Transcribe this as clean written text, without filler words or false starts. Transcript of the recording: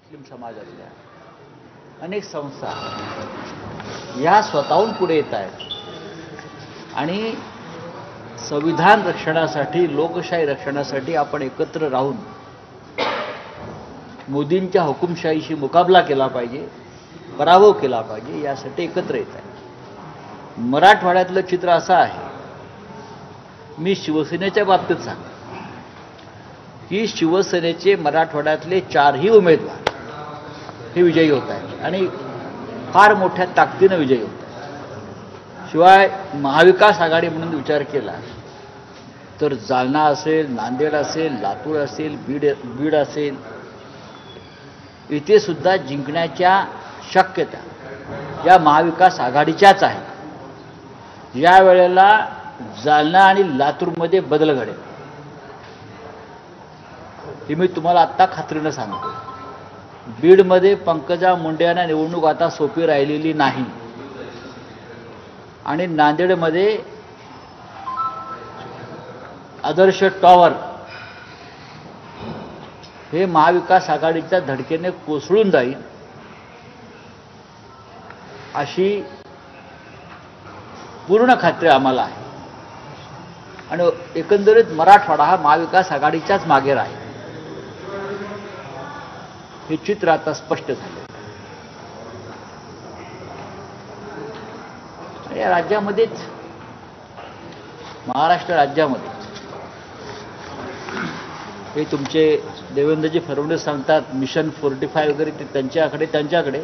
मुस्लिम समाजातल्या अनेक संस्था या स्वतःहून पुढे येत आहेत आणि संविधान रक्षणासाठी, लोकशाही रक्षणासाठी आपण एकत्र राहून मोदींच्या हुकुमशाहीशी मुकाबला केला पाहिजे, पराभव केला पाहिजे, यासाठी एकत्र येत आहे. मराठवाड्यातलं चित्र असं आहे, मी शिवसेनेच्या बाबतीत सांगतो की शिवसेनेचे मराठवाड्यातले 4ही उमेदवार हे विजयी होत आहेत आणि फार मोठ्या ताकदीनं विजयी होत आहेत. शिवाय महाविकास आघाडी म्हणून विचार केला तर जालना असेल, नांदेड असेल, लातूर असेल, बीड असेल, इथे सुद्धा जिंकण्याच्या शक्यता या महाविकास आघाडीच्याच आहेत. या वेळेला जालना आणि लातूरमध्ये बदल घडेल हे मी तुम्हाला आत्ता खात्रीनं सांगतो. बीडमध्ये पंकजा मुंडे यांना निवडणूक आता सोपी राहिलेली नाही आणि नांदेडमध्ये आदर्श टॉवर हे महाविकास आघाडीच्या धडकेने कोसळून जाईल अशी पूर्ण खात्री आम्हाला आहे आणि एकंदरीत मराठवाडा हा महाविकास आघाडीच्याच मागे राहील हे चित्र आता स्पष्ट झाले. या राज्यामध्येच, महाराष्ट्र राज्यामध्ये हे तुमचे देवेंद्रजी फडणवीस सांगतात मिशन 45 वगैरे, ते त्यांच्याकडे